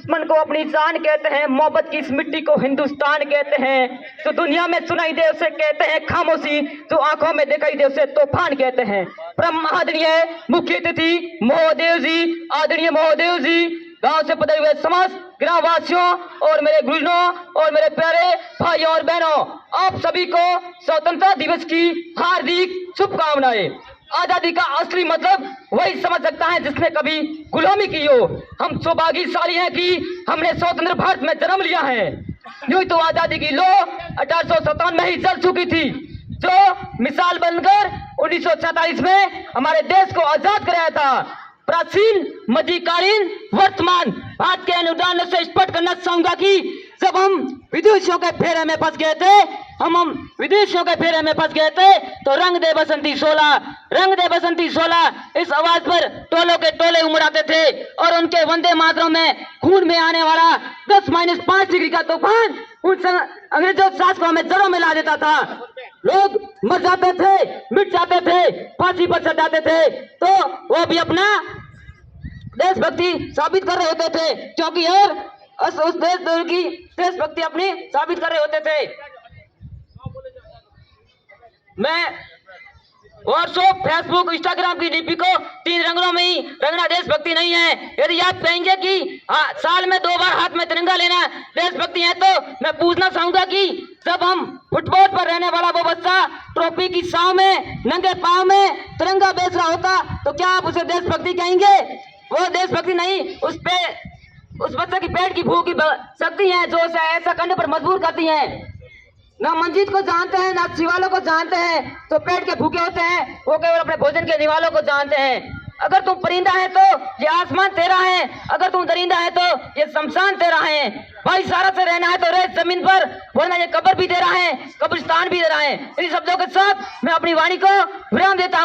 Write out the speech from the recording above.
दुश्मन को अपनी जान कहते हैं, मोहब्बत की इस मिट्टी को हिंदुस्तान कहते हैं। तो दुनिया में सुनाई दे उसे कहते हैं खामोशी, जो आंखों में दिखाई दे उसे तूफान कहते हैं। परम आदरणीय मुख्य अतिथि महोदय जी, आदरणीय महोदय जी, गांव से पधारे हुए समस्त ग्रामवासियों और मेरे गुरुजनों और मेरे प्यारे भाइयों और बहनों, आप सभी को स्वतंत्रता दिवस की हार्दिक शुभकामनाएं। आजादी का असली मतलब वही समझ सकता है जिसने कभी गुलामी की हो। हम सौभाग्यशाली हैं कि हमने स्वतंत्र भारत में जन्म लिया है। यूं तो आजादी की लो 1857 में ही जल चुकी थी, जो मिसाल बनकर 1947 में हमारे देश को आजाद कराया था। प्राचीन, मध्यकालीन, वर्तमान भारत के अनुदान से स्पष्ट करना चाहूंगा कि जब हम विदेशियों के फेरे में फंस गए थे, हम विदेशियों के फेरे में फंस गए थे, तो रंग दे बसंती 16, रंग दे बसंती 16 इस आवाज पर टोलों के टोले उमड़ाते थे और उनके वंदे मातरों में खून में आने वाला 10-5 डिग्री का तूफान उन अंग्रेजों शासकों में जड़ों में ला देता था। लोग मर जाते थे, मिट जाते थे, फांसी पर चढ़ जाते थे, तो वो भी अपना देशभक्ति साबित कर रहे होते थे, क्योंकि और उस देश की देशभक्ति अपनी साबित कर रहे होते थे। मैं व्हाट्सएप, फेसबुक, इंस्टाग्राम की डीपी को 3 रंगों में ही रंगना देशभक्ति नहीं है। यदि आप कहेंगे कि साल में 2 बार हाथ में तिरंगा लेना देशभक्ति है, तो मैं पूछना चाहूंगा कि जब हम फुटबॉल पर रहने वाला वो बच्चा ट्रॉफी की छांव में नंगे पांव में तिरंगा बेच रहा होता, तो क्या आप उसे देशभक्ति कहेंगे? वो देशभक्ति नहीं, उस बच्चे की पेट की भूख की शक्ति है जो उसे ऐसा करने पर मजबूर करती है। ना मंजीत को जानते हैं, ना शिवालों को जानते हैं, तो पेट के भूखे होते हैं, वो केवल अपने भोजन के निवालों को जानते हैं। अगर तुम परिंदा है तो ये आसमान तेरा है, अगर तुम दरिंदा है तो ये शमशान तेरा है। भाईचारा से रहना है तो रह जमीन पर, वरना ये कब्र भी तेरा है, कब्रिस्तान भी तेरा है। इन शब्दों के साथ मैं अपनी वाणी को विराम देता हूँ।